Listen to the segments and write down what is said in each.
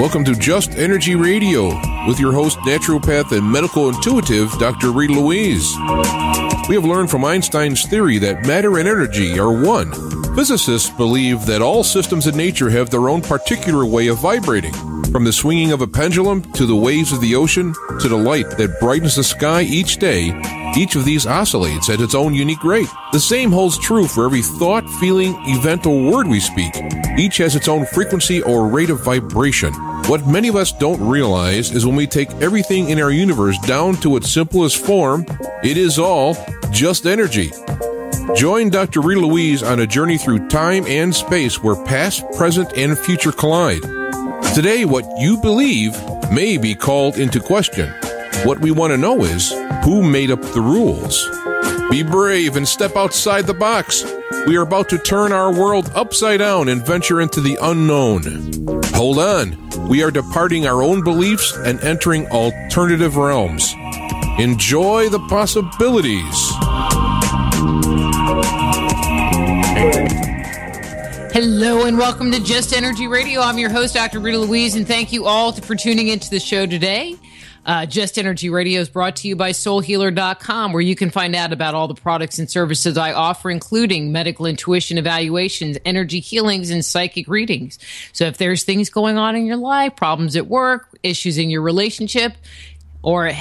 Welcome to Just Energy Radio with your host, naturopath and medical intuitive, Dr. Rita Louise. We have learned from Feinstein's theory that matter and energy are one. Physicists believe that all systems in nature have their own particular way of vibrating. From the swinging of a pendulum to the waves of the ocean to the light that brightens the sky each day, each of these oscillates at its own unique rate. The same holds true for every thought, feeling, event, or word we speak. Each has its own frequency or rate of vibration. What many of us don't realize is when we take everything in our universe down to its simplest form, it is all just energy. Join Dr. Rita Louise on a journey through time and space where past, present, and future collide. Today, what you believe may be called into question. What we want to know is, who made up the rules? Be brave and step outside the box. We are about to turn our world upside down and venture into the unknown. Hold on. We are departing our own beliefs and entering alternative realms. Enjoy the possibilities. Hello and welcome to Just Energy Radio. I'm your host, Dr. Rita Louise, and thank you all for tuning into the show today. Just Energy Radio is brought to you by soulhealer.com, where you can find out about all the products and services I offer, including medical intuition evaluations, energy healings, and psychic readings. So if there's things going on in your life, problems at work, issues in your relationship, or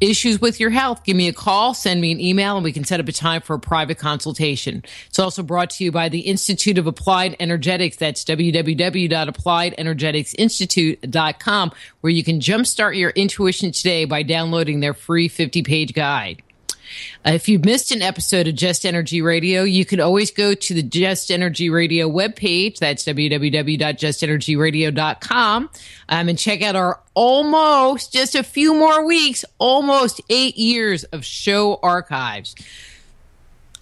issues with your health, give me a call, send me an email, and we can set up a time for a private consultation. It's also brought to you by the Institute of Applied Energetics. That's www.appliedenergeticsinstitute.com, where you can jumpstart your intuition today by downloading their free 50-page guide. If you've missed an episode of Just Energy Radio, you can always go to the Just Energy Radio webpage. That's www.justenergyradio.com and check out our almost, just a few more weeks, almost 8 years of show archives.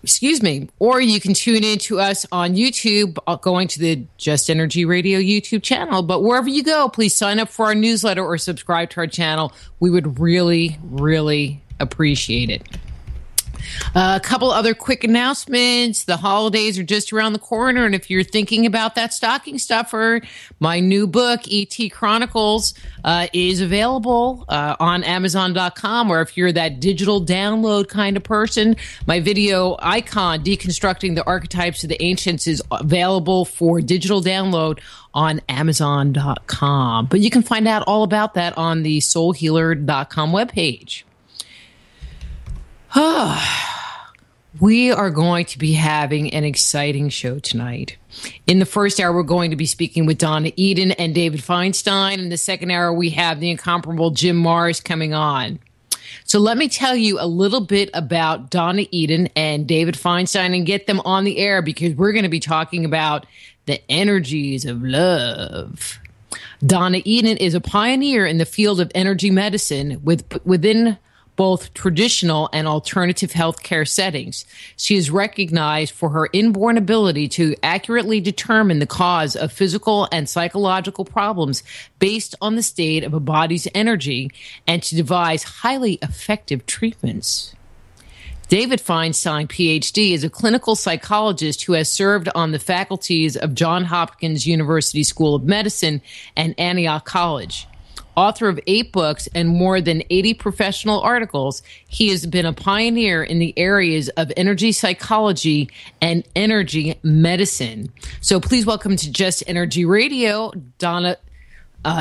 Excuse me. Or you can tune in to us on YouTube, going to the Just Energy Radio YouTube channel. But wherever you go, please sign up for our newsletter or subscribe to our channel. We would really, really appreciate it. A couple other quick announcements. The holidays are just around the corner, and if you're thinking about that stocking stuffer, my new book, E.T. Chronicles, is available on Amazon.com, or if you're that digital download kind of person, my video icon, Deconstructing the Archetypes of the Ancients, is available for digital download on Amazon.com. But you can find out all about that on the soulhealer.com webpage. We are going to be having an exciting show tonight. In the first hour, we're going to be speaking with Donna Eden and David Feinstein. In the second hour, we have the incomparable Jim Morris coming on. So let me tell you a little bit about Donna Eden and David Feinstein and get them on the air, because we're going to be talking about the energies of love. Donna Eden is a pioneer in the field of energy medicine within both traditional and alternative healthcare settings. She is recognized for her inborn ability to accurately determine the cause of physical and psychological problems based on the state of a body's energy and to devise highly effective treatments. David Feinstein, PhD, is a clinical psychologist who has served on the faculties of Johns Hopkins University School of Medicine and Antioch College. Author of 8 books and more than 80 professional articles, he has been a pioneer in the areas of energy psychology and energy medicine. So please welcome to Just Energy Radio, Donna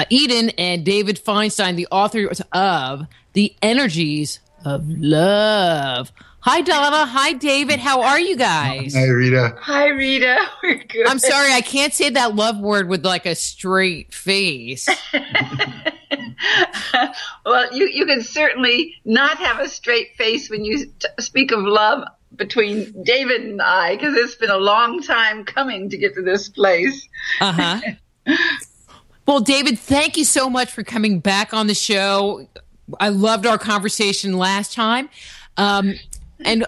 Eden and David Feinstein, the authors of The Energies of Love. Hi, Donna. Hi, David. How are you guys? Hi, Rita. Hi, Rita. We're good. I'm sorry, I can't say that love word with like a straight face. Well, you can certainly not have a straight face when you speak of love between David and I, because it's been a long time coming to get to this place. Uh-huh. Well, David, thank you so much for coming back on the show. I loved our conversation last time. And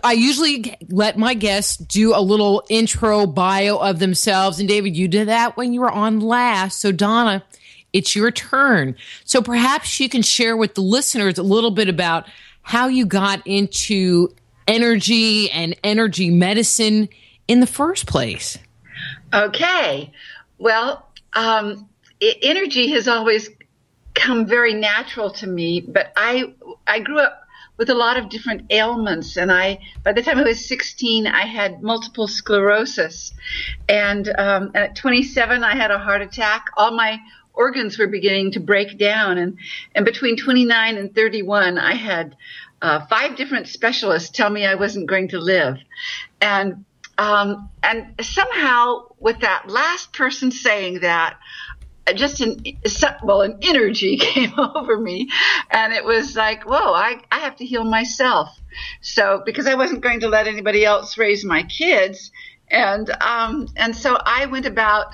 I usually let my guests do a little intro bio of themselves. And David, you did that when you were on last. So Donna, it's your turn. So perhaps you can share with the listeners a little bit about how you got into energy and energy medicine in the first place. Okay. Well, energy has always come very natural to me, but I grew up with a lot of different ailments, and by the time I was 16, I had multiple sclerosis, and at 27, I had a heart attack. All my organs were beginning to break down, and between 29 and 31, I had 5 different specialists tell me I wasn't going to live, and somehow with that last person saying that, just an energy came over me, and it was like, whoa, I have to heal myself. So because I wasn't going to let anybody else raise my kids, and so I went about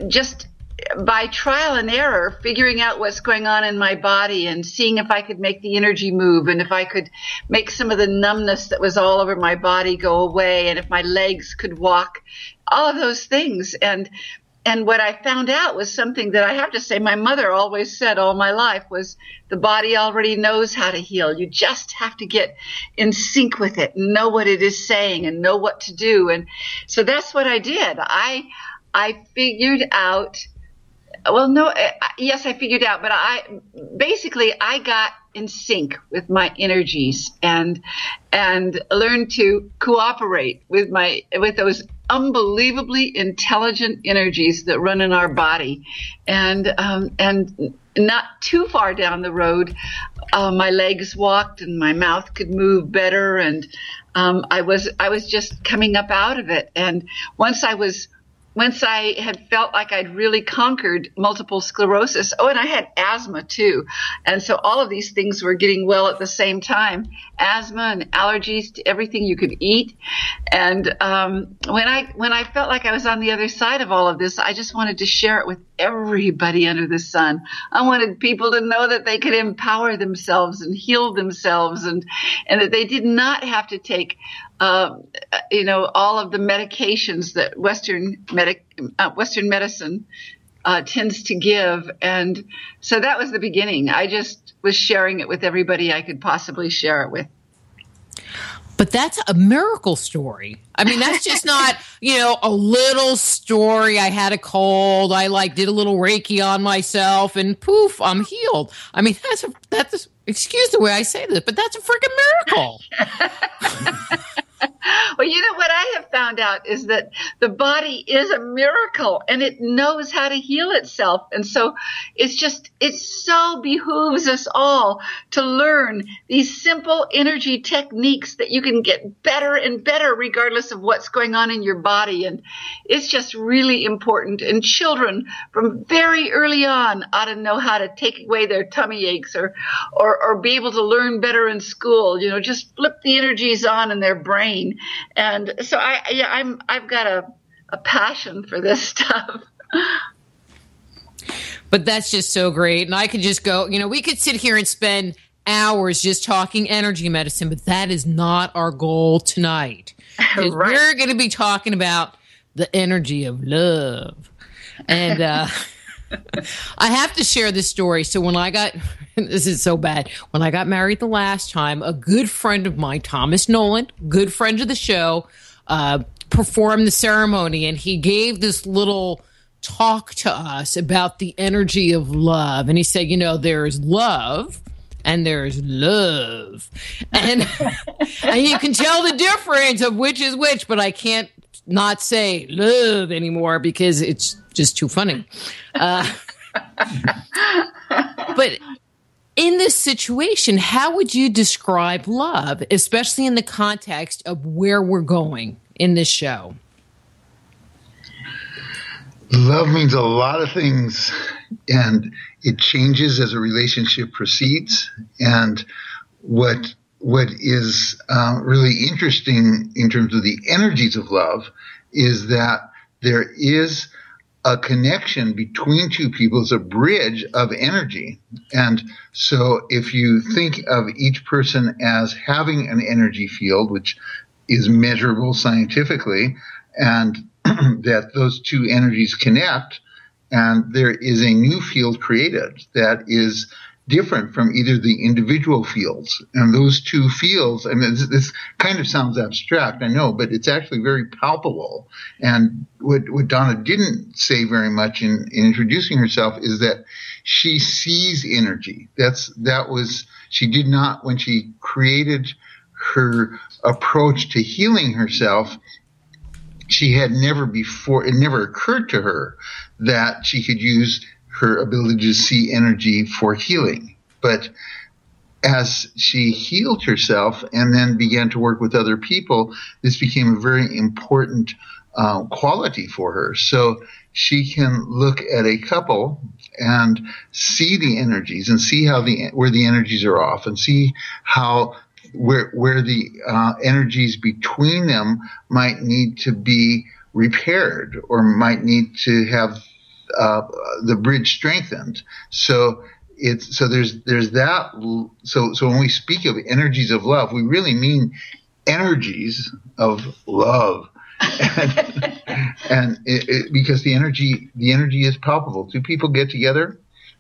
just by trial and error, figuring out what's going on in my body and seeing if I could make the energy move, and if I could make some of the numbness that was all over my body go away, and if my legs could walk, all of those things. And what I found out was something that I have to say my mother always said all my life was, the body already knows how to heal. You just have to get in sync with it and know what it is saying and know what to do. And so that's what I did. I figured out, yes, I figured out, but I got in sync with my energies and learned to cooperate with those unbelievably intelligent energies that run in our body, and not too far down the road, my legs walked and my mouth could move better, and I was just coming up out of it. And once I had felt like I'd really conquered multiple sclerosis, and I had asthma too. And so all of these things were getting well at the same time, asthma and allergies to everything you could eat. And when I felt like I was on the other side of all of this, I just wanted to share it with everybody under the sun. I wanted people to know that they could empower themselves and heal themselves, and that they did not have to take all of the medications that Western medicine tends to give. And so that was the beginning. I just was sharing it with everybody I could possibly share it with. But that's a miracle story. I mean, that's just not, a little story. I had a cold. I did a little Reiki on myself and poof, I'm healed. I mean, that's excuse the way I say this, but that's a freaking miracle. Well, what I have found out is that the body is a miracle, and it knows how to heal itself. And so it so behooves us all to learn these simple energy techniques that you can get better and better regardless of what's going on in your body. And it's just really important. And children from very early on ought to know how to take away their tummy aches or be able to learn better in school, just flip the energies on in their brain. And so I've got a passion for this stuff. But that's just so great. And I could just go, we could sit here and spend hours just talking energy medicine, but that is not our goal tonight. Right. We're going to be talking about the energy of love. And I have to share this story. So when this is so bad. When I got married the last time, a good friend of mine, Thomas Nolan, good friend of the show, performed the ceremony, and he gave this little talk to us about the energy of love. And he said, there's love and there's love. And, and you can tell the difference of which is which, but I can't not say love anymore because it's just too funny. But in this situation, how would you describe love, especially in the context of where we're going in this show? Love means a lot of things, and it changes as a relationship proceeds. And what is really interesting in terms of the energies of love is that there is a connection between two people. It's a bridge of energy. And so if you think of each person as having an energy field, which is measurable scientifically, and that those two energies connect, and there is a new field created that is different from either the individual fields. And those two fields, I mean, this kind of sounds abstract, I know, but it's actually very palpable. And what Donna didn't say very much in introducing herself is that she sees energy. She did not, when she created her approach to healing herself, she had never before, it never occurred to her that she could use her ability to see energy for healing. But as she healed herself and then began to work with other people, this became a very important quality for her. So she can look at a couple and see the energies and see how where the energies are off, and see how where the energies between them might need to be repaired or might need to have the bridge strengthened. So there's that. So when we speak of energies of love, we really mean energies of love, and because the energy is palpable. Two people get together,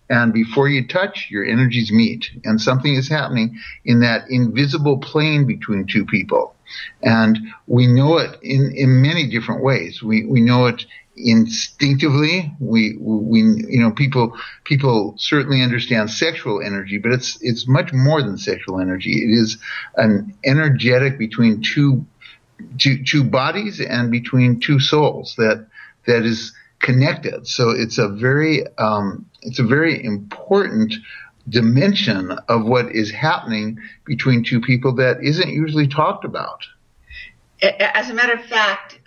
and before you touch, your energies meet, and something is happening in that invisible plane between two people. And we know it in many different ways. We know it instinctively. We people certainly understand sexual energy, but it's much more than sexual energy. It is an energetic between two bodies and between two souls that is connected. So it's a very important dimension of what is happening between two people that isn't usually talked about. As a matter of fact,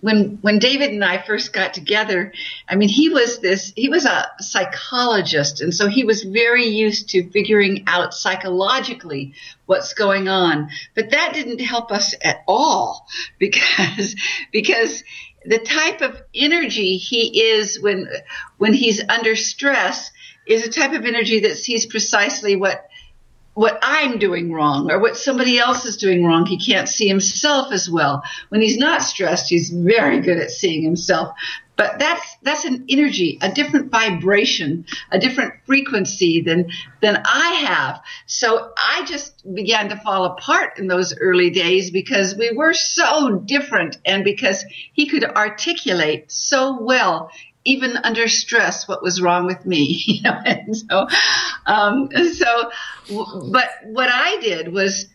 when David and I first got together, I mean, he was a psychologist, and so he was very used to figuring out psychologically what's going on. But that didn't help us at all, because the type of energy he is when he's under stress is a type of energy that sees precisely what I'm doing wrong or what somebody else is doing wrong. He can't see himself as well. When he's not stressed, he's very good at seeing himself. But that's an energy, a different vibration, a different frequency than I have. So I just began to fall apart in those early days because we were so different, and because he could articulate so well, even under stress, what was wrong with me. But what I did was,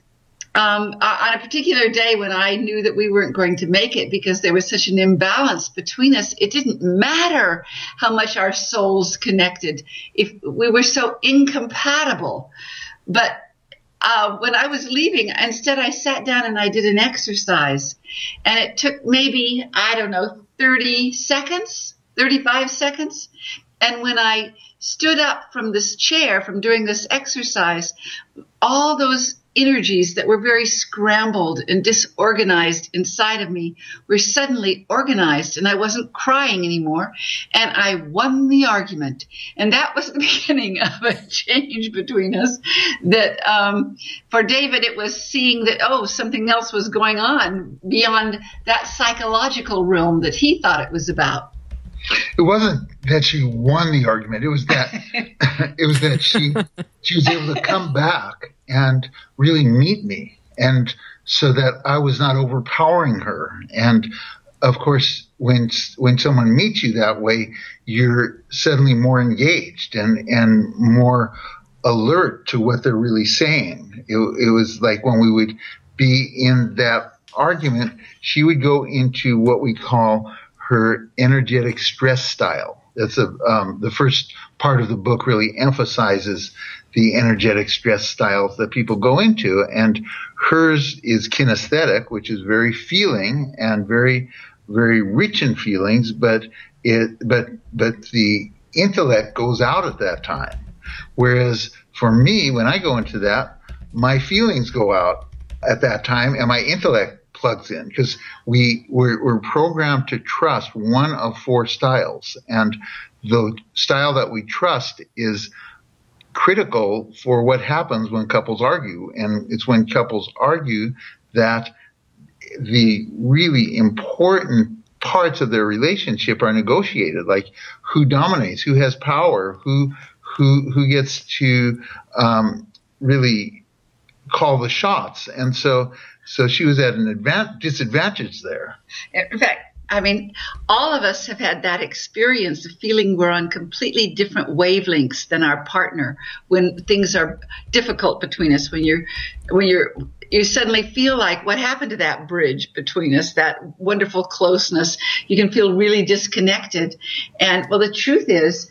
on a particular day when I knew that we weren't going to make it because there was such an imbalance between us, it didn't matter how much our souls connected if we were so incompatible. But when I was leaving, instead I sat down and I did an exercise, and it took maybe, 30 seconds, 35 seconds. And when I stood up from this chair from doing this exercise, all those energies that were very scrambled and disorganized inside of me were suddenly organized, and I wasn't crying anymore, and I won the argument. And that was the beginning of a change between us. That for David, it was seeing that, something else was going on beyond that psychological realm that he thought it was about. It wasn't that she won the argument. It was that she was able to come back and really meet me, and so that I was not overpowering her. And of course, when someone meets you that way, you're suddenly more engaged and more alert to what they're really saying. It was like when we would be in that argument, she would go into what we call her energetic stress style. That's the first part of the book really emphasizes the energetic stress styles that people go into, and hers is kinesthetic, which is very feeling and very, very rich in feelings, but the intellect goes out at that time. Whereas for me, when I go into that, my feelings go out at that time, and my intellect plugs in, because we're programmed to trust one of four styles, and the style that we trust is critical for what happens when couples argue. And it's when couples argue that the really important parts of their relationship are negotiated, like who dominates, who has power, who who gets to really call the shots. And so she was at an disadvantage there. In fact, I mean, all of us have had that experience of feeling we're on completely different wavelengths than our partner when things are difficult between us, when you suddenly feel like, what happened to that bridge between us, that wonderful closeness? You can feel really disconnected. And well, the truth is,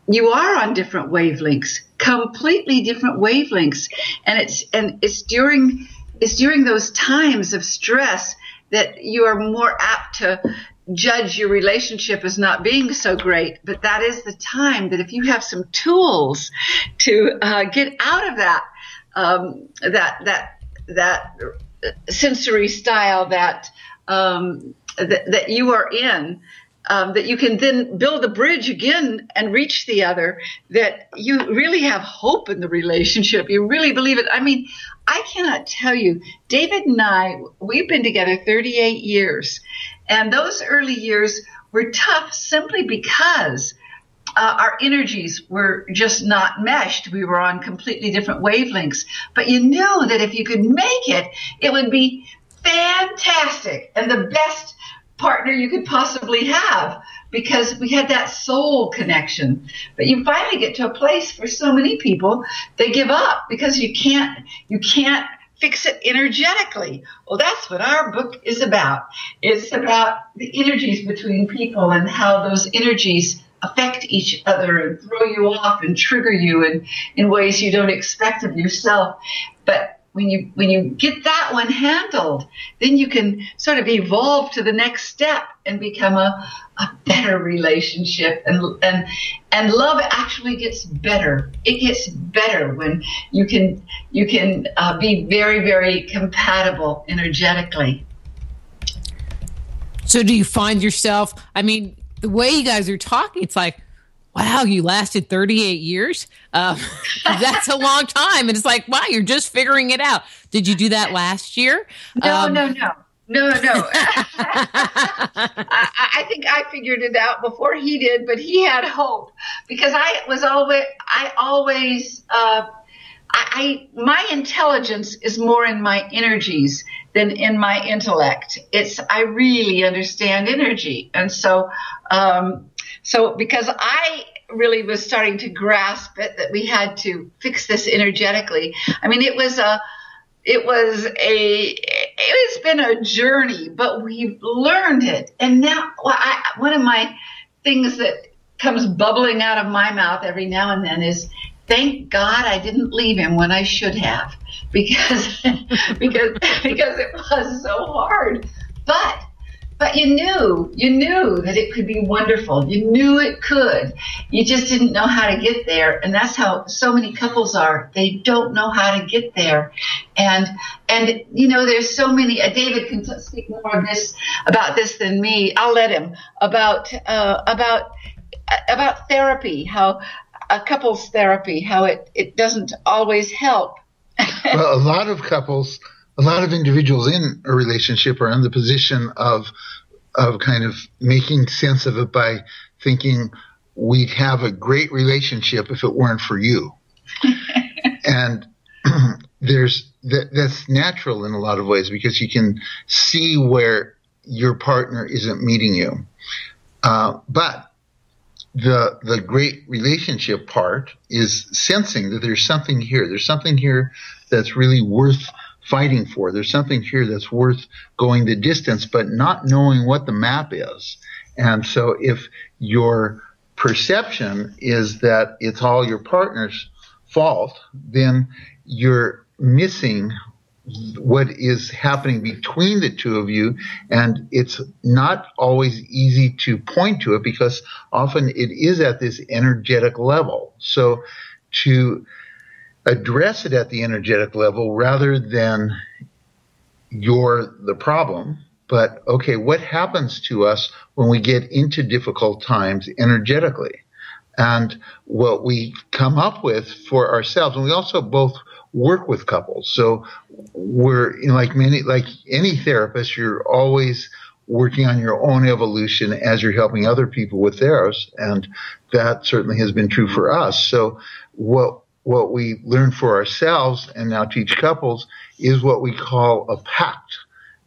you are on different wavelengths, completely different wavelengths. And it's during those times of stress that you are more apt to judge your relationship as not being so great. But that is the time that if you have some tools to get out of that sensory style that you are in, that you can then build a bridge again and reach the other, that you really have hope in the relationship. You really believe it. I mean, I cannot tell you, David and I, we've been together 38 years, and those early years were tough simply because our energies were just not meshed. We were on completely different wavelengths. But you knew that if you could make it, it would be fantastic and the best partner you could possibly have, because we had that soul connection. But you finally get to a place, for so many people, they give up because you can't fix it energetically. Well, that's what our book is about. It's about the energies between people and how those energies affect each other and throw you off and trigger you in ways you don't expect of yourself. But when you get that one handled, then you can sort of evolve to the next step and become a better relationship. And love actually gets better. It gets better when you can be very, very compatible energetically. So do you find yourself, I mean, the way you guys are talking, it's like, wow, you lasted 38 years? That's a long time. And it's like, wow, you're just figuring it out. Did you do that last year? No. I think I figured it out before he did, but he had hope, because my intelligence is more in my energies than in my intellect. I really understand energy. And so because I really was starting to grasp it, that we had to fix this energetically. I mean, it's been a journey, but we've learned it. And now one of my things that comes bubbling out of my mouth every now and then is, thank God I didn't leave him when I should have, because it was so hard. But you knew that it could be wonderful. You knew it could. You just didn't know how to get there. And that's how so many couples are. They don't know how to get there. And there's so many, David can speak more about this than me. I'll let him, about therapy, how couples therapy, how it doesn't always help. Well, a lot of couples, a lot of individuals in a relationship are in the position of kind of making sense of it by thinking, we'd have a great relationship if it weren't for you. And that's natural in a lot of ways, because you can see where your partner isn't meeting you. But the great relationship part is sensing that there's something here. There's something here that's really worth fighting for. There's something here that's worth going the distance, but not knowing what the map is. And so if your perception is that it's all your partner's fault, then you're missing what is happening between the two of you, and it's not always easy to point to it, because often it is at this energetic level. So to address it at the energetic level, rather than you're the problem, but okay, what happens to us when we get into difficult times energetically? And what we come up with for ourselves, and we also both work with couples. So we're like any therapist, you're always working on your own evolution as you're helping other people with theirs. And that certainly has been true for us. So what we learn for ourselves and now teach couples is what we call a pact.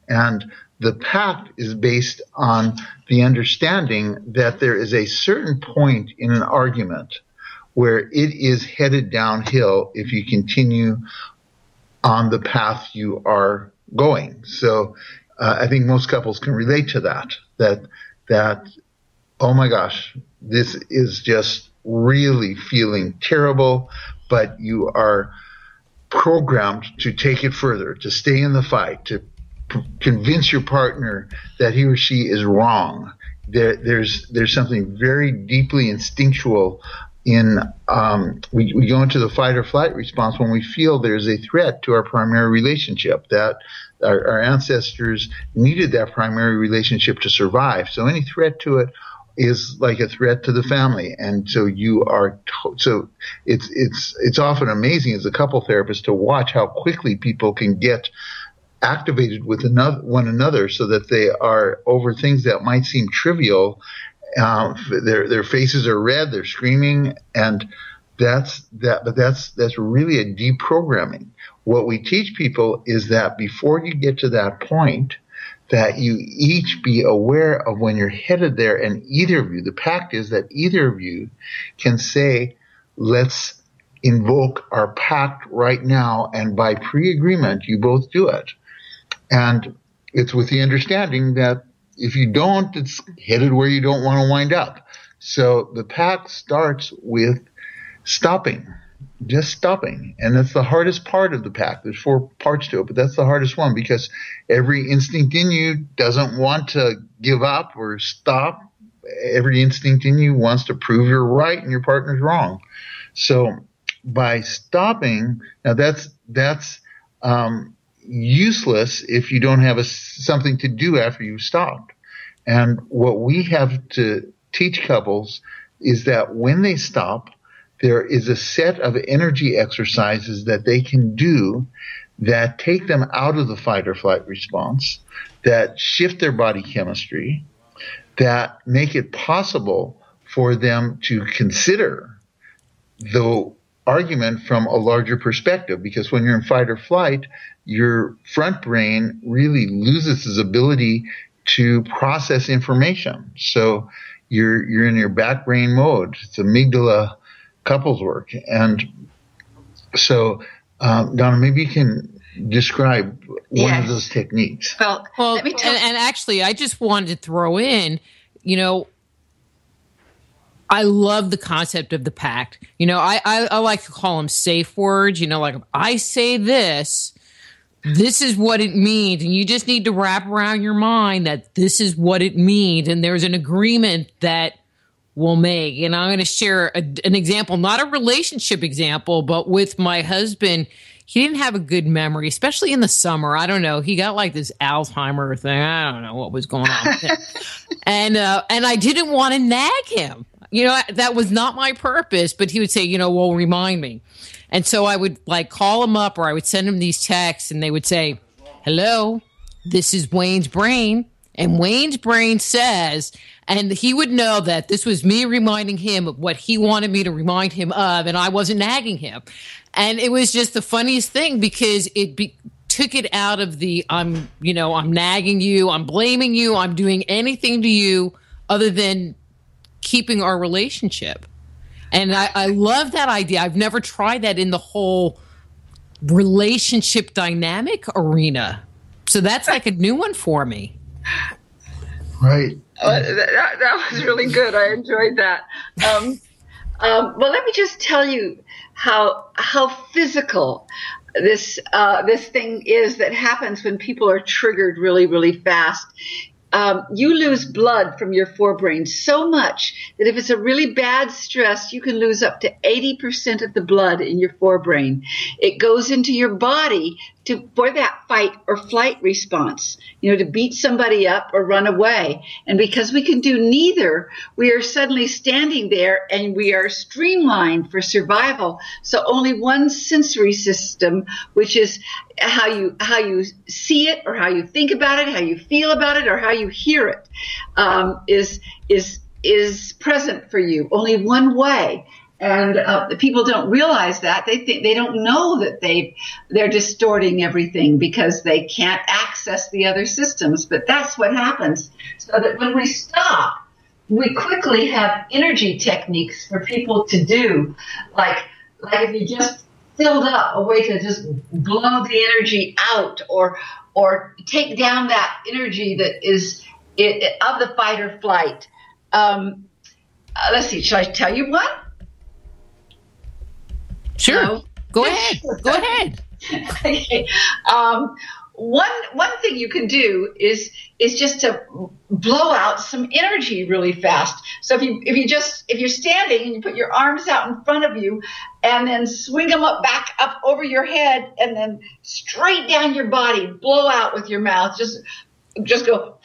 And the pact is based on the understanding that there is a certain point in an argument where it is headed downhill if you continue on the path you are going. So I think most couples can relate to that, oh my gosh, this is just really feeling terrible, but you are programmed to take it further, to stay in the fight, to convince your partner that he or she is wrong. There's something very deeply instinctual in we go into the fight or flight response when we feel there's a threat to our primary relationship, that our ancestors needed that primary relationship to survive. So any threat to it is like a threat to the family. And so so it's often amazing as a couple therapist to watch how quickly people can get activated with one another so that they are over things that might seem trivial. Their faces are red, they're screaming, and that's really a deprogramming. What we teach people is that before you get to that point, that you each be aware of when you're headed there, and either of you, the pact is that either of you can say, let's invoke our pact right now, and by pre-agreement, you both do it. And it's with the understanding that if you don't, it's headed where you don't want to wind up. So the pact starts with stopping, just stopping. And that's the hardest part of the pact. There's 4 parts to it, but that's the hardest one because every instinct in you doesn't want to give up or stop. Every instinct in you wants to prove you're right and your partner's wrong. So by stopping, now that's useless if you don't have something to do after you've stopped. And what we have to teach couples is that when they stop, there is a set of energy exercises that they can do that take them out of the fight or flight response, that shift their body chemistry, that make it possible for them to consider the argument from a larger perspective. Because when you're in fight or flight, your front brain really loses its ability to process information. So you're in your back brain mode. It's amygdala couples work. And so, Donna, maybe you can describe one of those techniques. Well, and actually, I just wanted to throw in, I love the concept of the pact. I like to call them safe words. Like if I say this is what it means. And you just need to wrap around your mind that this is what it means. And there's an agreement that we'll make. And I'm going to share an example, not a relationship example, but with my husband. He didn't have a good memory, especially in the summer. I don't know. He got like this Alzheimer thing. I don't know what was going on with him. And I didn't want to nag him. That was not my purpose, but he would say, well, remind me. And so I would like call him up or I would send him these texts and they would say, hello, this is Wayne's brain. And Wayne's brain says, and he would know that this was me reminding him of what he wanted me to remind him of. And I wasn't nagging him. And it was just the funniest thing because it took it out of the, I'm nagging you, I'm blaming you, I'm doing anything to you other than keeping our relationship. And I love that idea. I've never tried that in the whole relationship dynamic arena. So that's like a new one for me. Right. That was really good. I enjoyed that. Well, let me just tell you how physical this thing is that happens when people are triggered really, really fast. You lose blood from your forebrain so much that if it's a really bad stress, you can lose up to 80% of the blood in your forebrain. It goes into your body for that fight or flight response, to beat somebody up or run away. And because we can do neither, we are suddenly standing there and we are streamlined for survival. So only one sensory system, which is how you see it or how you think about it, how you feel about it, or how you hear it, is present for you. Only one way. And the people don't realize that. They don't know that they're distorting everything because they can't access the other systems. But that's what happens. So that when we stop, we quickly have energy techniques for people to do. Like if you just filled up, a way to just blow the energy out or take down that energy that is of the fight or flight. Let's see. Should I tell you one? Sure. No? Go ahead. Go ahead. Okay. One thing you can do is just to blow out some energy really fast. So if you're standing and you put your arms out in front of you and then swing them back up over your head and then straight down your body, blow out with your mouth. Just go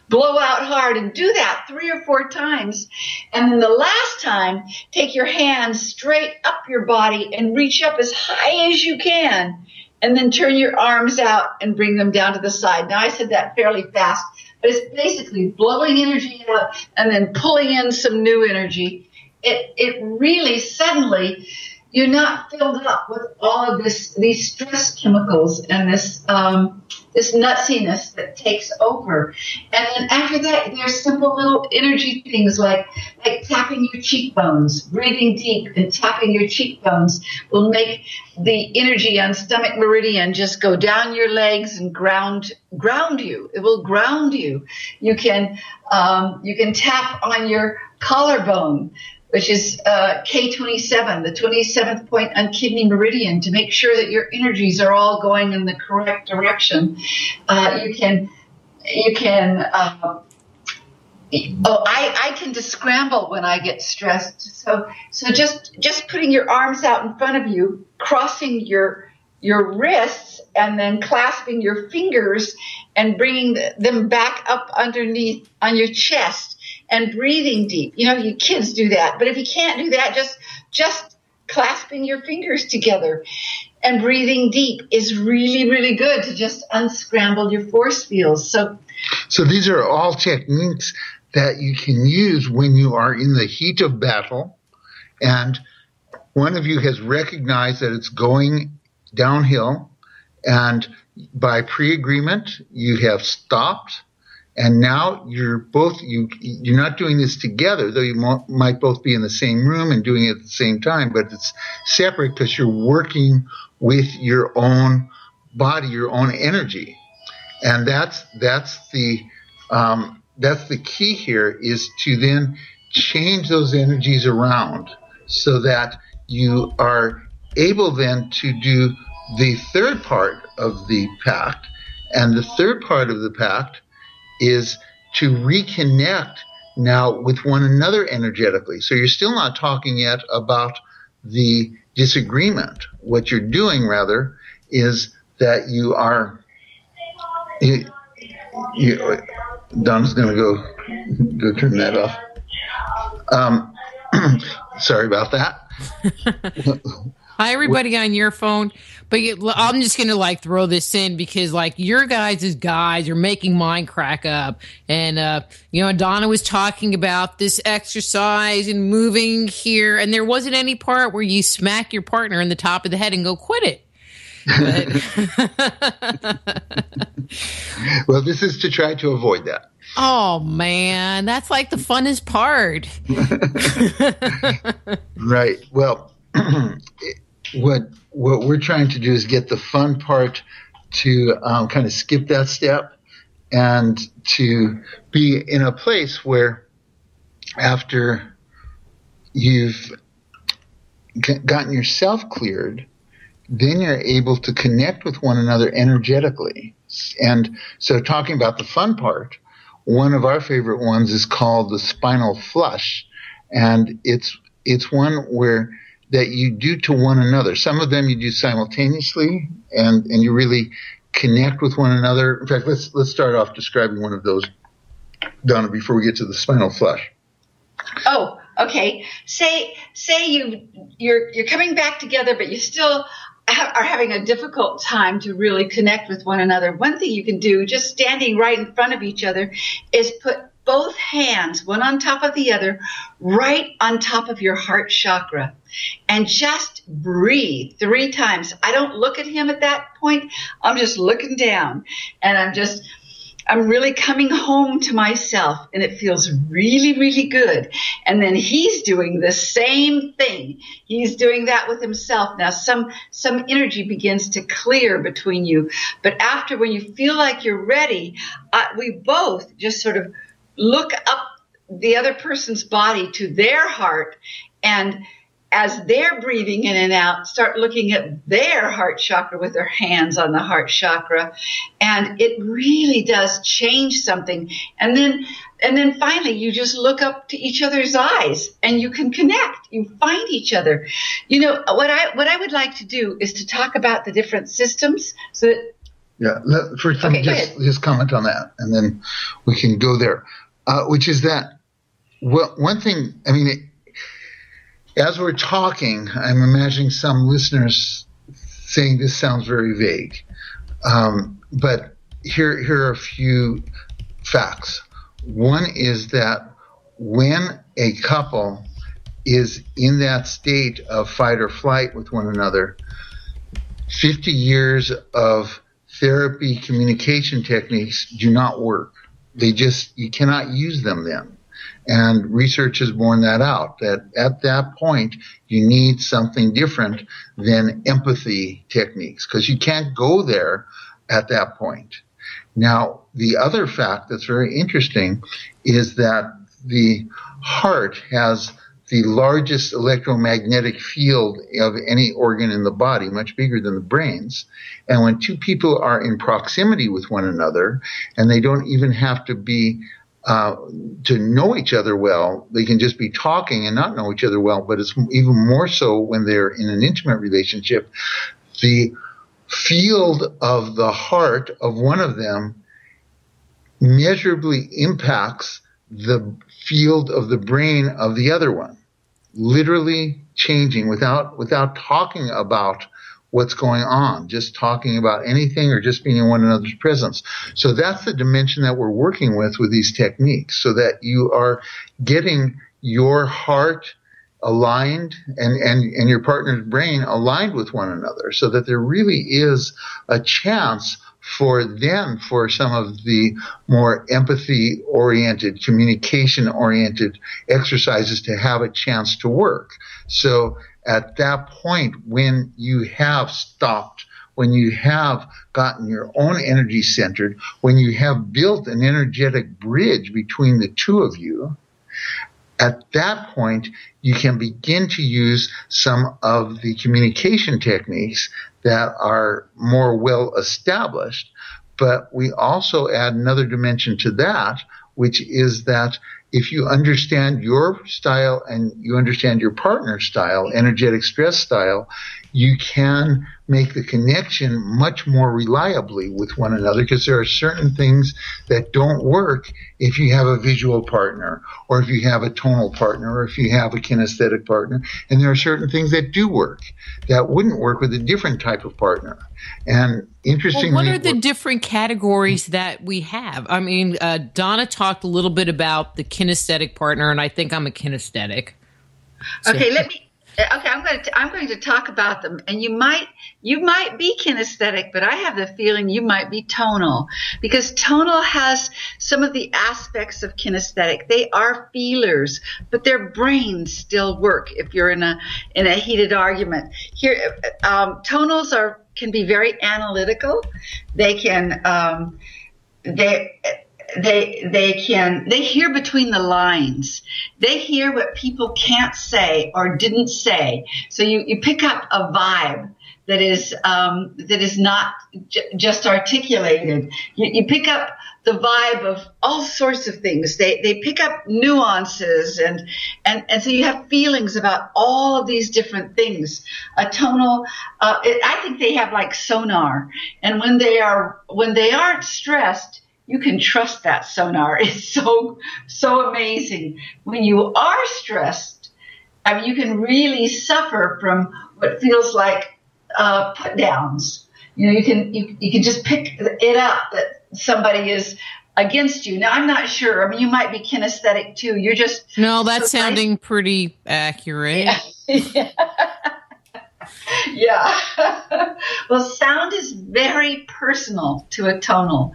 blow out hard and do that 3 or 4 times. And then the last time, take your hands straight up your body and reach up as high as you can. And then turn your arms out and bring them down to the side. Now, I said that fairly fast, but it's basically blowing energy out and then pulling in some new energy. It really suddenly, you're not filled up with all of these stress chemicals and this nutsiness that takes over. And then after that, there's simple little energy things like tapping your cheekbones, breathing deep and tapping your cheekbones will make the energy on stomach meridian just go down your legs and ground you. It will ground you. You can tap on your collarbone, which is K27, the 27th point on kidney meridian, to make sure that your energies are all going in the correct direction. I tend to scramble when I get stressed. So just putting your arms out in front of you, crossing your wrists, and then clasping your fingers and bringing them back up underneath on your chest. And breathing deep. You kids do that. But if you can't do that, just clasping your fingers together and breathing deep is really, really good to just unscramble your force fields. So these are all techniques that you can use when you are in the heat of battle and one of you has recognized that it's going downhill, and by pre-agreement you have stopped. And now you're not doing this together, though you might both be in the same room and doing it at the same time, but it's separate because you're working with your own body, your own energy. And that's the key here, is to then change those energies around so that you are able then to do the third part of the pact. And the third part of the pact is to reconnect now with one another energetically. So you're still not talking yet about the disagreement. What you're doing, rather, is that you are Donna's going to go turn that off. Sorry about that. Hi, everybody on your phone. But I'm just going to throw this in because your guys are making mine crack up. And, Donna was talking about this exercise and moving here. And there wasn't any part where you smack your partner in the top of the head and go, quit it. Well, this is to try to avoid that. Oh, man. That's the funnest part. Right. Well, what we're trying to do is get the fun part to kind of skip that step and to be in a place where after you've gotten yourself cleared, then you're able to connect with one another energetically. And so talking about the fun part, one of our favorite ones is called the spinal flush. And it's one where that you do to one another. Some of them you do simultaneously, and you really connect with one another. In fact, let's start off describing one of those, Donna, before we get to the spinal flush. Oh, okay. Say you're coming back together, but you still are having a difficult time to really connect with one another. One thing you can do, just standing right in front of each other, is put both hands, one on top of the other, right on top of your heart chakra, and just breathe 3 times. I don't look at him at that point. I'm just looking down, and I'm really coming home to myself, and it feels really, really good. And then he's doing the same thing. He's doing that with himself. Now some energy begins to clear between you. But after, when you feel like you're ready, we both just sort of look up the other person's body to their heart, and as they're breathing in and out, start looking at their heart chakra with their hands on the heart chakra. And it really does change something. And then finally, you just look up to each other's eyes and you can connect. You find each other. You know, what I would like to do is to talk about the different systems so that. Yeah, first let me just comment on that, and then we can go there. Which is that, well, one thing, I mean, as we're talking, I'm imagining some listeners saying this sounds very vague. But here are a few facts. One is that when a couple is in that state of fight or flight with one another, 50 years of therapy communication techniques do not work. You cannot use them then. And research has borne that out, that at that point, you need something different than empathy techniques, because you can't go there at that point. Now, the other fact that's very interesting is that the heart has the largest electromagnetic field of any organ in the body, much bigger than the brain's. And when 2 people are in proximity with one another, and they don't even have to be to know each other well, they can just be talking and not know each other well, but it's even more so when they're in an intimate relationship. The field of the heart of one of them measurably impacts the field of the brain of the other one, literally changing without talking about what's going on, just talking about anything or just being in one another's presence. So that's the dimension that we're working with these techniques, so that you are getting your heart aligned and your partner's brain aligned with one another, so that there really is a chance for some of the more empathy-oriented, communication-oriented exercises to have a chance to work. So at that point, when you have stopped, when you have gotten your own energy centered, when you have built an energetic bridge between the two of you, at that point, you can begin to use some of the communication techniques that are more well established. But we also add another dimension to that, which is that if you understand your style and you understand your partner's style, energetic stress style, you can make the connection much more reliably with one another, because there are certain things that don't work if you have a visual partner, or if you have a tonal partner, or if you have a kinesthetic partner. And there are certain things that do work that wouldn't work with a different type of partner. And interestingly, what are the different categories that we have? I mean, Donna talked a little bit about the kinesthetic partner, and I think I'm a kinesthetic. So. I'm going to talk about them, and you might be kinesthetic, but I have the feeling you might be tonal, because tonal has some of the aspects of kinesthetic. They are feelers, but their brains still work if you're in a heated argument. Here, tonals can be very analytical. They can they hear between the lines. They hear what people can't say or didn't say. So you pick up a vibe that is not just articulated. You pick up the vibe of all sorts of things. They pick up nuances and so you have feelings about all of these different things. A tonal, I think they have like sonar, and when they aren't stressed, you can trust that sonar. It's so amazing. When you are stressed, I mean, you can really suffer from what feels like put downs. You can just pick it up that somebody is against you. Now, I'm not sure. I mean, you might be kinesthetic too. You're just no. That's so sounding pretty accurate. Yeah. Yeah. Well, sound is very personal to a tonal.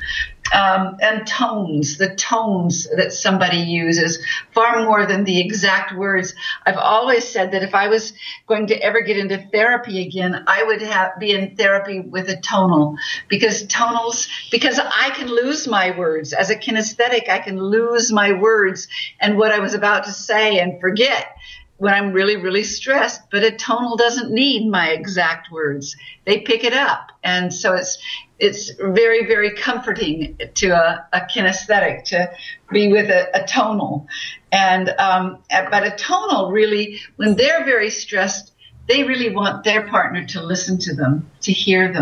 And tones, the tones that somebody uses, far more than the exact words. I've always said that if I was going to ever get into therapy again, I would be in therapy with a tonal, because I can lose my words. As a kinesthetic, I can lose my words and what I was about to say and forget when I'm really, really stressed. But a tonal doesn't need my exact words. They pick it up. And so it's very, very comforting to a kinesthetic to be with a tonal. And but a tonal really, when they're very stressed, they really want their partner to listen to them, to hear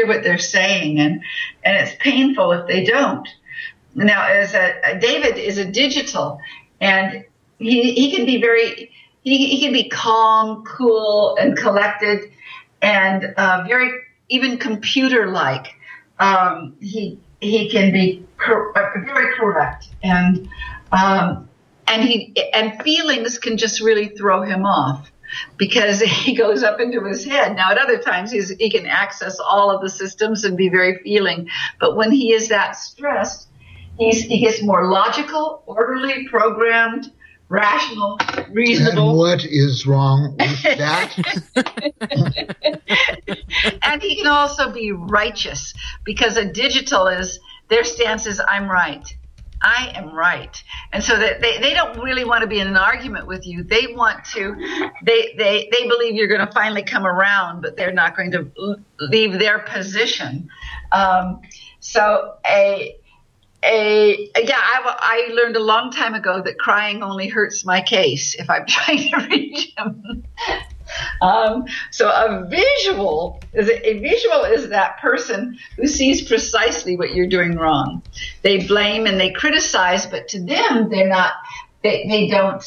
what they're saying. And it's painful if they don't. Now, David is a digital, and he can be he can be calm, cool, and collected, and very even computer-like. He can be very correct, and feelings can just really throw him off, because he goes up into his head. Now, at other times, he can access all of the systems and be very feeling, but when he is that stressed, he gets more logical, orderly, programmed, rational, reasonable. And what is wrong with that? And he can also be righteous, because a digital their stance is, I'm right. I am right. And so that they don't really want to be in an argument with you. They want to, they believe you're going to finally come around, but they're not going to leave their position. I learned a long time ago that crying only hurts my case if I'm trying to reach him. So a visual is that person who sees precisely what you're doing wrong. They blame and they criticize, but to them, they don't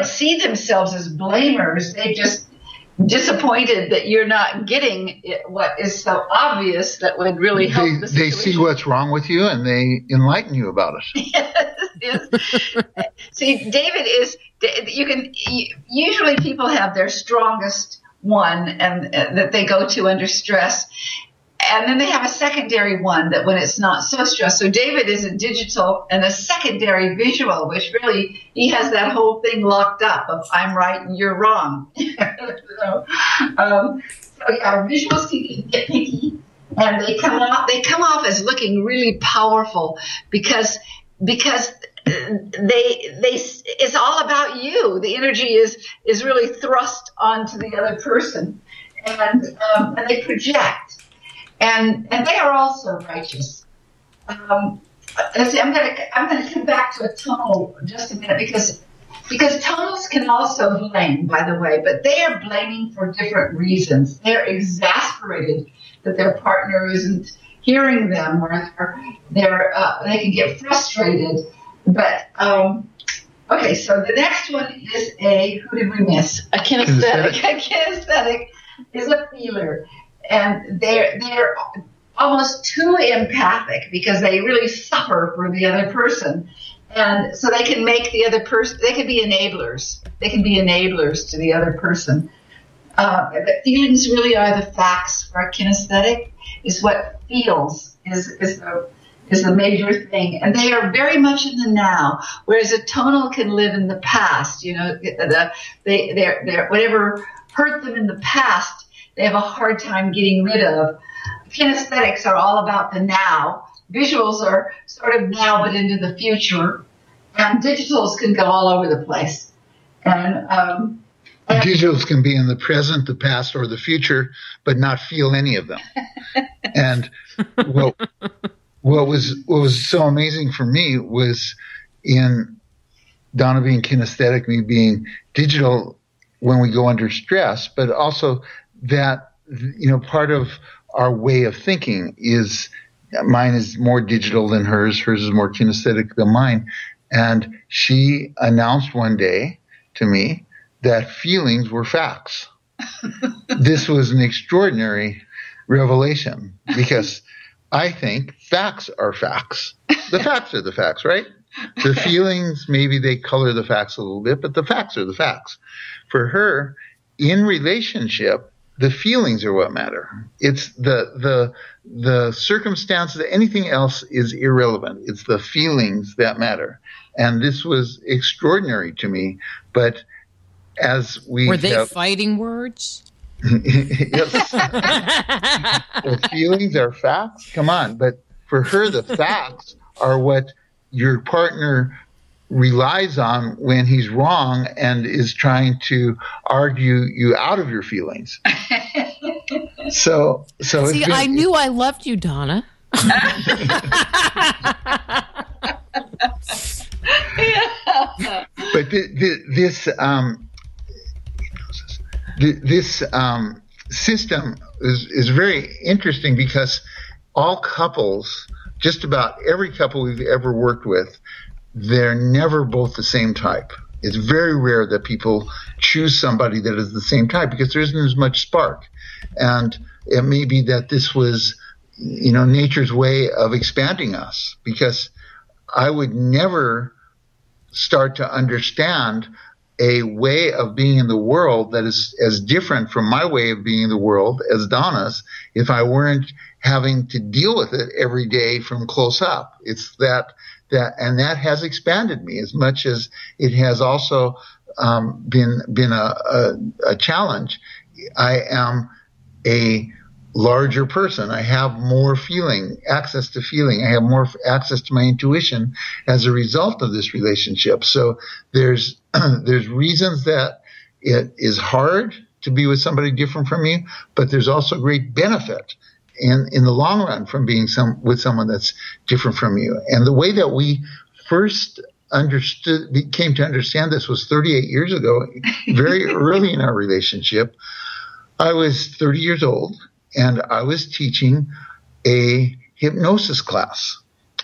see themselves as blamers. They just disappointed that you're not getting what is so obvious that would really help the situation. They see what's wrong with you, and they enlighten you about it. Yes. See, David is, usually people have their strongest one and that they go to under stress. And then they have a secondary one that when it's not so stressed. So David is a digital and a secondary visual, which really, he has that whole thing locked up of I'm right and you're wrong. Visuals can get picky, and they come off as looking really powerful because it's all about you. The energy is really thrust onto the other person, and they project. And they are also righteous. I'm going to come back to a tonal just a minute because tonals can also blame, by the way, but they are blaming for different reasons. They're exasperated that their partner isn't hearing them, or they can get frustrated. But okay, so the next one is who did we miss? A kinesthetic. A kinesthetic is a feeler. And they're almost too empathic because they really suffer for the other person. And so they can make the other person, they can be enablers. They can be enablers to the other person. But feelings really are the facts for a kinesthetic, is what feels is the major thing. And they are very much in the now, whereas a tonal can live in the past. You know, they're whatever hurt them in the past, they have a hard time getting rid of. Kinesthetics are all about the now. Visuals are sort of now but into the future. And digitals can go all over the place. And digitals can be in the present, the past, or the future, but not feel any of them. And what was so amazing for me was in Donna being kinesthetic, me being digital when we go under stress, but also that, part of our way of thinking is mine is more digital than hers. Hers is more kinesthetic than mine. And she announced one day to me that feelings were facts. This was an extraordinary revelation because I think facts are facts. The facts are the facts, right? The feelings, maybe they color the facts a little bit, but the facts are the facts. For her, in relationship, the feelings are what matter. It's the circumstances, anything else is irrelevant. It's the feelings that matter. And this was extraordinary to me. But as we were they fighting words? Yes. The feelings are facts. Come on. But for her, the facts are what your partner relies on when he's wrong and is trying to argue you out of your feelings. So see, I knew I loved you, Donna. But this system is very interesting because all couples, just about every couple we've ever worked with, they're never both the same type. It's very rare that people choose somebody that is the same type because there isn't as much spark. And it may be that this was, nature's way of expanding us, because I would never start to understand a way of being in the world that is as different from my way of being in the world as Donna's if I weren't having to deal with it every day from close up. It's that has expanded me as much as it has also been a challenge. I am a larger person. I have more access to feeling. I have more access to my intuition as a result of this relationship. So there's reasons that it is hard to be with somebody different from you, but there's also great benefit in the long run from being with someone that's different from you. And the way that we first came to understand this was 38 years ago, very early in our relationship. I was 30 years old, and I was teaching a hypnosis class.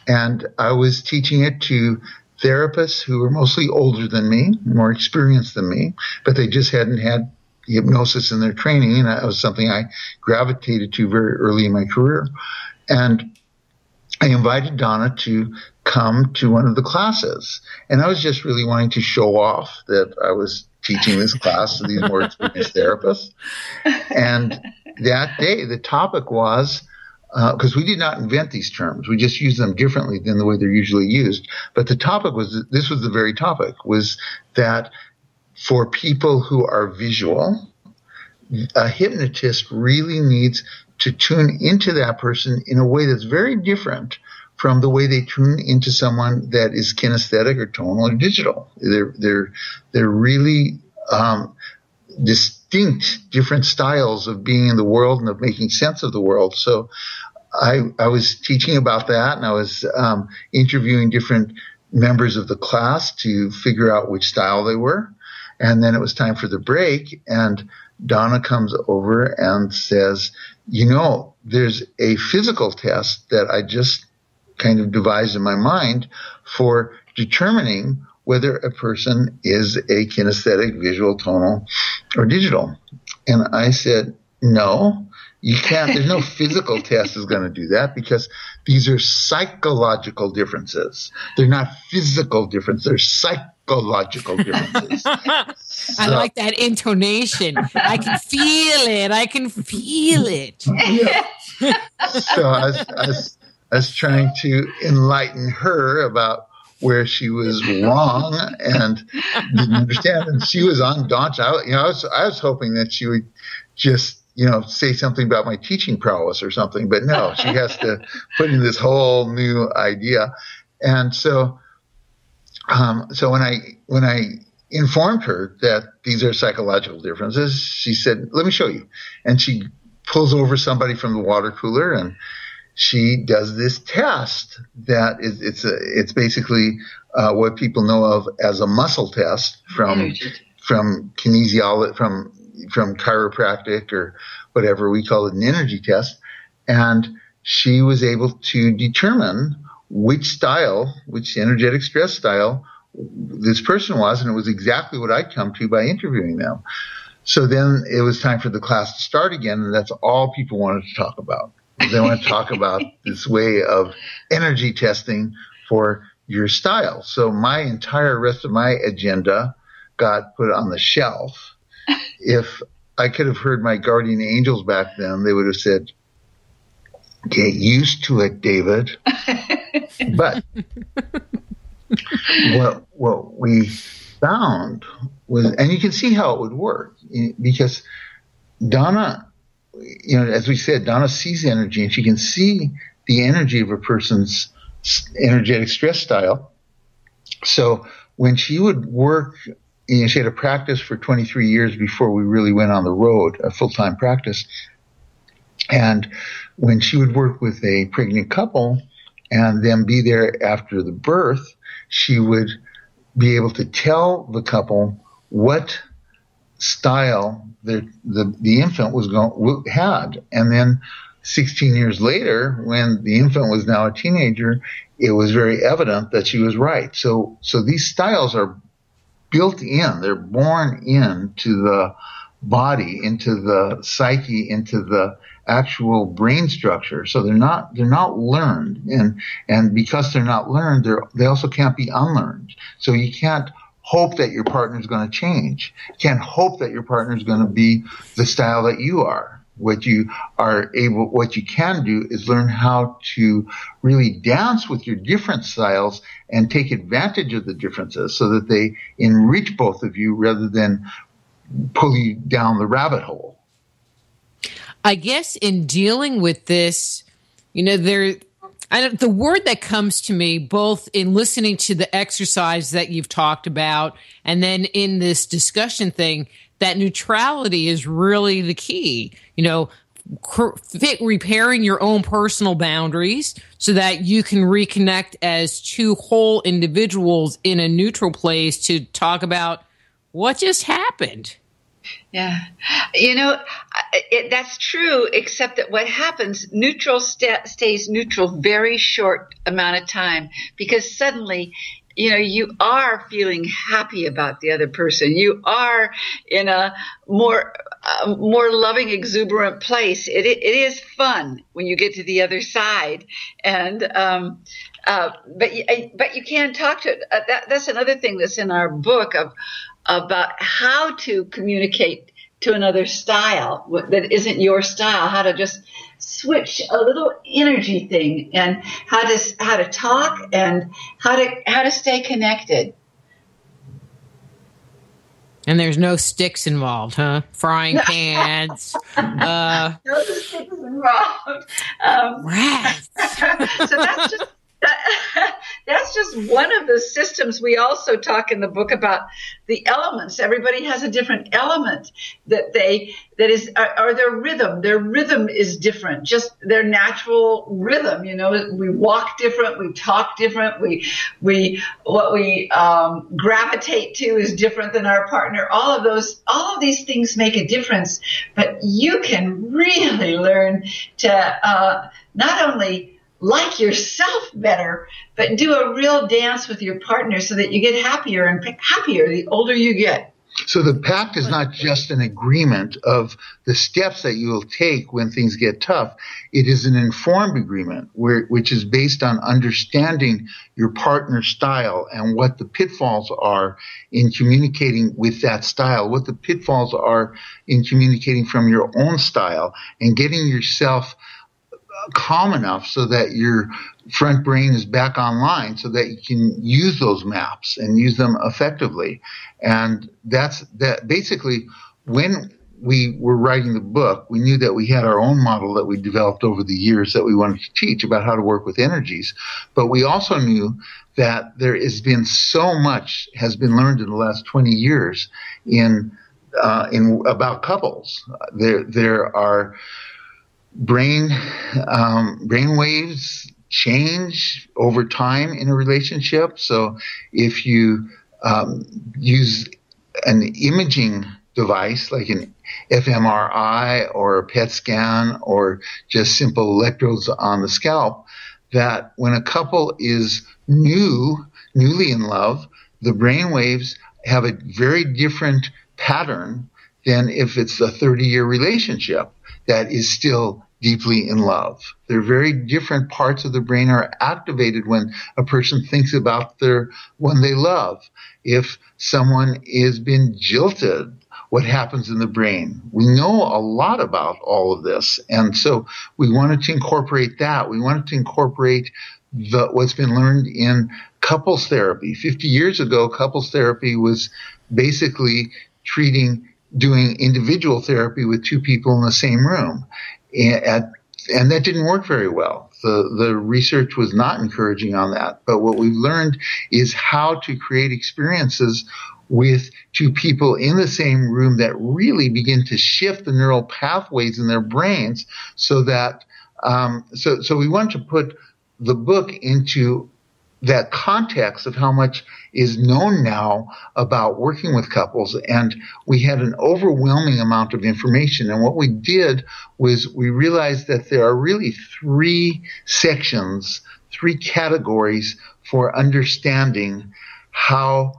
And I was teaching it to therapists who were mostly older than me, more experienced than me, but they just hadn't had hypnosis in their training, and that was something I gravitated to very early in my career. And I invited Donna to come to one of the classes, and I was just really wanting to show off that I was teaching this class to these more experienced therapists. And that day, the topic was, because we did not invent these terms, we just use them differently than the way they're usually used. But the topic was, this was the very topic, was that for people who are visual, a hypnotist really needs to tune into that person in a way that's very different from the way they tune into someone that is kinesthetic or tonal or digital. They're really distinct, different styles of being in the world and of making sense of the world. So I was teaching about that, and I was interviewing different members of the class to figure out which style they were. And then it was time for the break, and Donna comes over and says, there's a physical test that I just kind of devised in my mind for determining whether a person is a kinesthetic, visual, tonal, or digital. And I said, no, you can't. There's no physical test that's going to do that, because these are psychological differences. They're not physical differences. They're psychological differences. I like that intonation. I can feel it. Yeah. So I was trying to enlighten her about where she was wrong and didn't understand. And she was on Daunch. I was hoping that she would just, say something about my teaching prowess or something. But no, she has to put in this whole new idea. And so when I informed her that these are psychological differences, she said, let me show you. And she pulls over somebody from the water cooler, and she does this test that it's basically what people know of as a muscle test from kinesiology, from chiropractic or whatever. We call it an energy test. And she was able to determine which energetic stress style this person was, and it was exactly what I'd come to by interviewing them. So then it was time for the class to start again, and that's all people wanted to talk about. They want to talk about this way of energy testing for your style. So my entire rest of my agenda got put on the shelf. If I could have heard my guardian angels back then, they would have said, "Get used to it, David." But what we found was, and you can see how it would work, because Donna, as we said, Donna sees energy, and she can see the energy of a person's energetic stress style. So when she would work, she had a practice for 23 years before we really went on the road, a full-time practice. And when she would work with a pregnant couple and then be there after the birth, she would be able to tell the couple what style the infant had. And then 16 years later, when the infant was now a teenager, it was very evident that she was right. So these styles are built in. They're born into the body, into the psyche, into the actual brain structure. So they're not learned. And because they're not learned, they also can't be unlearned. So you can't hope that your partner is going to change. You can't hope that your partner is going to be the style that you are. What you can do is learn how to really dance with your different styles and take advantage of the differences so that they enrich both of you rather than pull you down the rabbit hole. I guess in dealing with this, the word that comes to me, both in listening to the exercise that you've talked about and then in this discussion thing, that neutrality is really the key. Repairing your own personal boundaries so that you can reconnect as two whole individuals in a neutral place to talk about what just happened. Yeah. That's true, except that what happens, neutral stays neutral very short amount of time, because suddenly, you are feeling happy about the other person. You are in a more loving, exuberant place. It is fun when you get to the other side, and but you can't talk to it. That's another thing that's in our book about how to communicate to another style that isn't your style, how to just switch a little energy thing, and how to talk and how to stay connected. And there's no sticks involved, huh? Frying pans. No sticks involved. Right. So that's just one of the systems. We also talk in the book about the elements. Everybody has a different element that is their rhythm. Their rhythm is different, just their natural rhythm. We walk different, we talk different, what we gravitate to is different than our partner. All of these things make a difference, but you can really learn to not only like yourself better, but do a real dance with your partner so that you get happier and happier the older you get. So the pact is not just an agreement of the steps that you will take when things get tough. It is an informed agreement which is based on understanding your partner's style and what the pitfalls are in communicating with that style, what the pitfalls are in communicating from your own style, and getting yourself calm enough so that your front brain is back online so that you can use those maps and use them effectively. And that basically, when we were writing the book, we knew that we had our own model that we developed over the years that we wanted to teach about how to work with energies. But we also knew that there has been so much has been learned in the last 20 years in about couples. There are brain waves change over time in a relationship. So if you use an imaging device like an fMRI or a PET scan or just simple electrodes on the scalp, that when a couple is newly in love, the brain waves have a very different pattern than if it's a 30-year relationship that is still deeply in love. There are very different parts of the brain are activated when a person thinks about their one they love. If someone is been jilted, what happens in the brain? We know a lot about all of this, and so we wanted to incorporate that. We wanted to incorporate what's been learned in couples therapy. 50 years ago, couples therapy was basically doing individual therapy with two people in the same room. And that didn't work very well. The research was not encouraging on that. But what we've learned is how to create experiences with two people in the same room that really begin to shift the neural pathways in their brains so that so we want to put the book into that context of how much is known now about working with couples. And we had an overwhelming amount of information. And what we did was we realized that there are really three sections, three categories for understanding how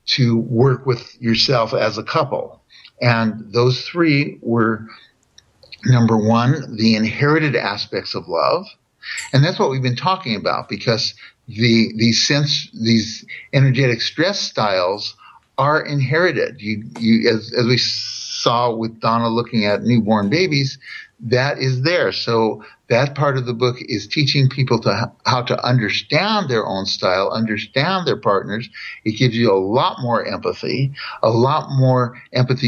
to work with yourself as a couple. And those three were, number one, the inherited aspects of love. And that's what we've been talking about, because these energetic stress styles are inherited. As we saw with Donna looking at newborn babies, that is there. So that part of the book is teaching people how to understand their own style, understand their partners. It gives you a lot more empathy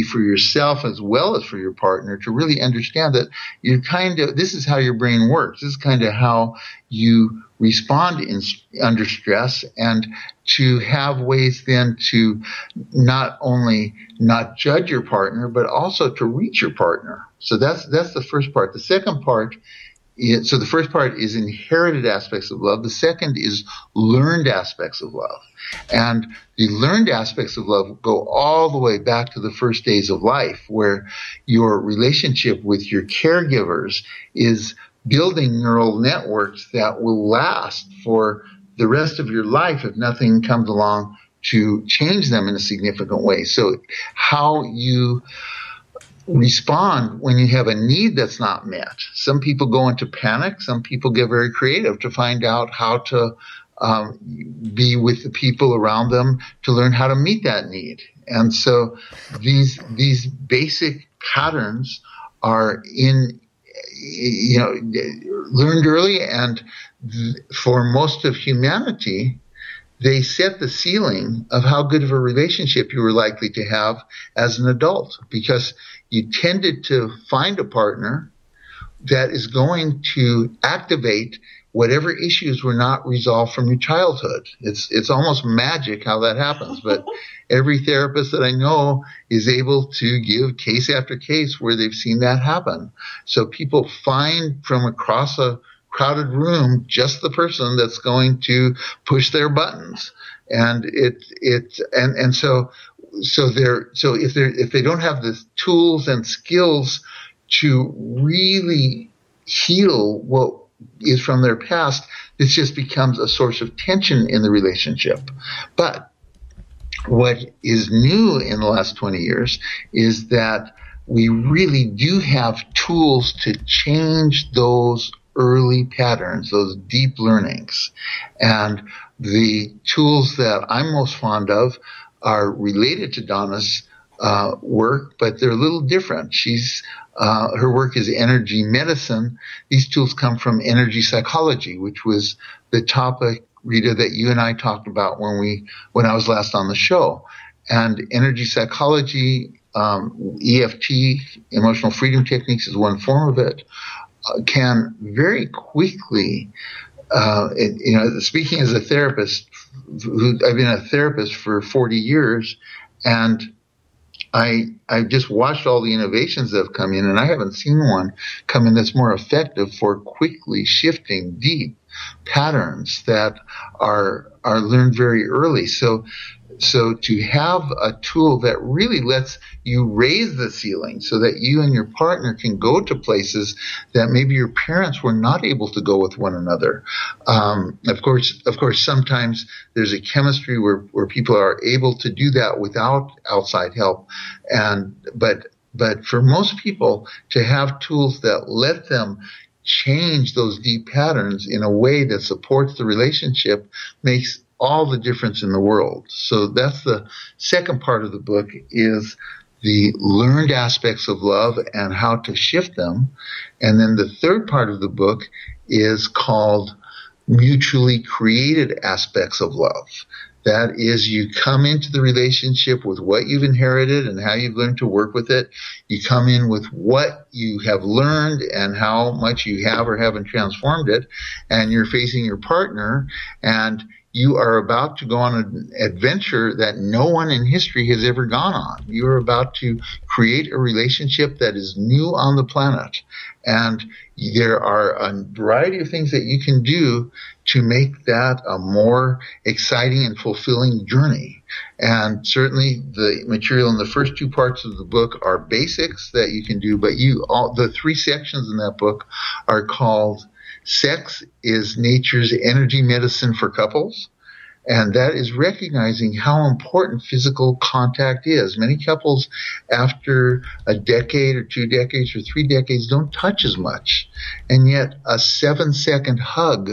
for yourself as well as for your partner, to really understand that this is how your brain works. This is kind of how you respond under stress, and to have ways then to not only not judge your partner, but also to reach your partner. So that's the first part. The second part so the first part is inherited aspects of love. The second is learned aspects of love. And the learned aspects of love go all the way back to the first days of life, where your relationship with your caregivers is building neural networks that will last for the rest of your life if nothing comes along to change them in a significant way. So how you respond when you have a need that's not met. Some people go into panic. Some people get very creative to find out how to be with the people around them to learn how to meet that need. And so these basic patterns are learned early, and for most of humanity, they set the ceiling of how good of a relationship you were likely to have as an adult, because you tended to find a partner that is going to activate whatever issues were not resolved from your childhood. It's almost magic how that happens, but every therapist that I know is able to give case after case where they've seen that happen. So people find from across a crowded room just the person that's going to push their buttons, and so if they don't have the tools and skills to really heal what is from their past, this just becomes a source of tension in the relationship. But what is new in the last 20 years is that we really do have tools to change those early patterns, those deep learnings. And the tools that I'm most fond of are related to Donna's work, but they're a little different. Her work is energy medicine. These tools come from energy psychology, which was the topic, Rita, that you and I talked about when I was last on the show. And energy psychology, EFT, emotional freedom techniques, is one form of it, can very quickly, speaking as a therapist, I've been a therapist for 40 years, and I've just watched all the innovations that have come in, and I haven't seen one come in that's more effective for quickly shifting deep patterns that are learned very early. So to have a tool that really lets you raise the ceiling so that you and your partner can go to places that maybe your parents were not able to go with one another. Of course, sometimes there's a chemistry where people are able to do that without outside help. But for most people, to have tools that let them change those deep patterns in a way that supports the relationship makes all the difference in the world. So that's the second part of the book, is the learned aspects of love and how to shift them. And then the third part of the book is called mutually created aspects of love. That is, you come into the relationship with what you've inherited and how you've learned to work with it. You come in with what you have learned and how much you have or haven't transformed it. And you're facing your partner, and you are about to go on an adventure that no one in history has ever gone on. You are about to create a relationship that is new on the planet. And there are a variety of things that you can do to make that a more exciting and fulfilling journey. And certainly the material in the first two parts of the book are basics that you can do, but the three sections in that book are called Sex is Nature's Energy Medicine for Couples. And that is recognizing how important physical contact is. Many couples, after a decade or 2 decades or 3 decades, don't touch as much. And yet a 7-second hug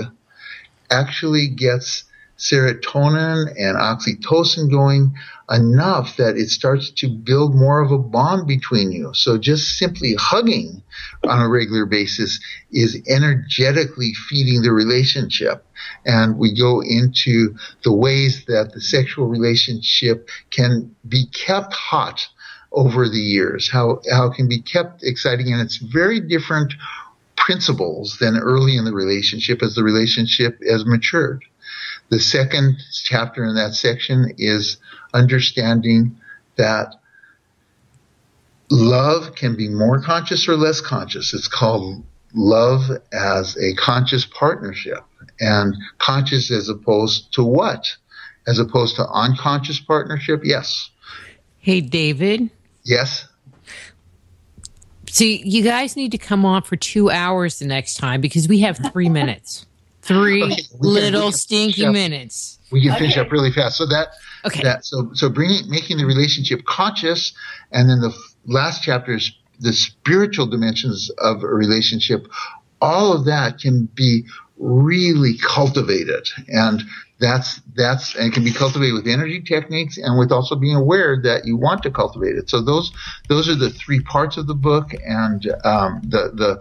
actually gets serotonin and oxytocin going enough that it starts to build more of a bond between you. So just simply hugging on a regular basis is energetically feeding the relationship. And we go into the ways that the sexual relationship can be kept hot over the years, how it can be kept exciting. And it's very different principles than early in the relationship as the relationship has matured. The second chapter in that section is understanding that love can be more conscious or less conscious. It's called love as a conscious partnership. And conscious as opposed to what? As opposed to unconscious partnership? Yes. Hey, David. Yes. See, you guys need to come on for 2 hours the next time, because we have 3 minutes. Three little stinky minutes. We can finish up really fast. So making the relationship conscious, and then the last chapter is the spiritual dimensions of a relationship. All of that can be really cultivated, and that's and it can be cultivated with energy techniques and with also being aware that you want to cultivate it. So those are the 3 parts of the book, and the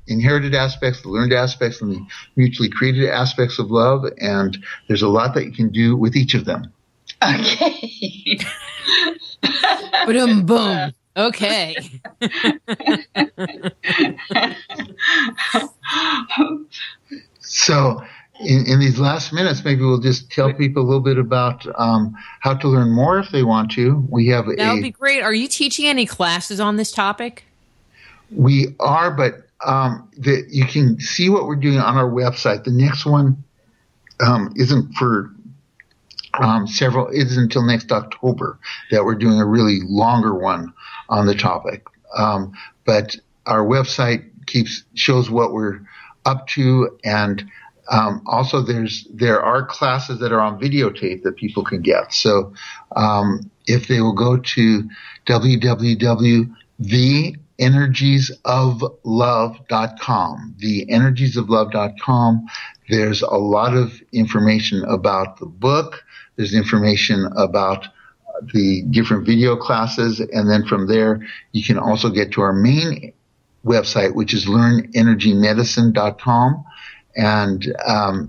inherited aspects, the learned aspects, and the mutually created aspects of love. And there's a lot that you can do with each of them. Okay. Boom, boom. Okay. So in these last minutes, maybe we'll just tell people a little bit about how to learn more if they want to. That would be great. Are you teaching any classes on this topic? We are, but you can see what we're doing on our website. The next one isn't for isn't until next October that we're doing a really longer one on the topic. But our website shows what we're up to, and also there are classes that are on videotape that people can get. So if they will go to www.theenergiesoflove.com, theenergiesoflove.com, there's a lot of information about the book. There's information about the different video classes, and then from there you can also get to our main website, which is learnenergymedicine.com. And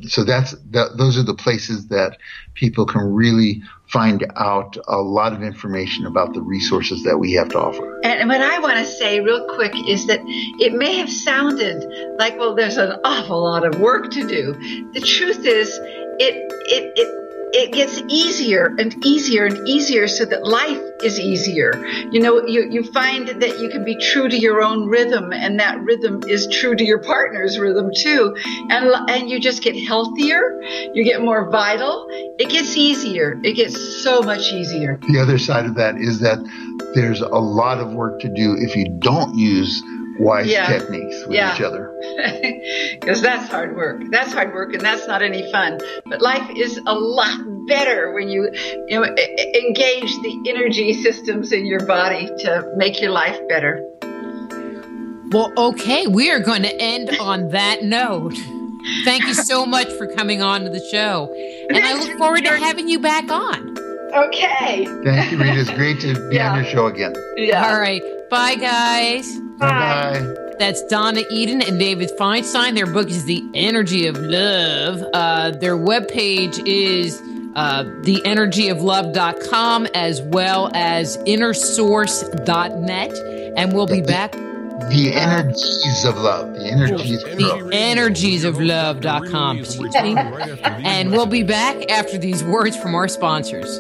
so those are the places that people can really find out a lot of information about the resources that we have to offer. And what I want to say real quick is that it may have sounded like, well, there's an awful lot of work to do. The truth is, it gets easier and easier and easier, so that life is easier. You find that you can be true to your own rhythm, and that rhythm is true to your partner's rhythm too. And you just get healthier. You get more vital. It gets easier. It gets so much easier. The other side of that is that there's a lot of work to do if you don't use wise techniques with each other. Because that's hard work. That's hard work, and that's not any fun. But life is a lot better when you engage the energy systems in your body to make your life better. Well, okay, we are going to end on that note. Thank you so much for coming on to the show. And I look forward to having you back on. Okay. Thank you, Rita. It's great to be on your show again. Yeah. All right. Bye, guys. Bye-bye. That's Donna Eden and David Feinstein. Their book is The Energy of Love. Their webpage is theenergyoflove.com as well as innersource.net. And we'll be back. The Energies of Love. The Energies of Love. Energiesoflove.com. And we'll be back after these words from our sponsors.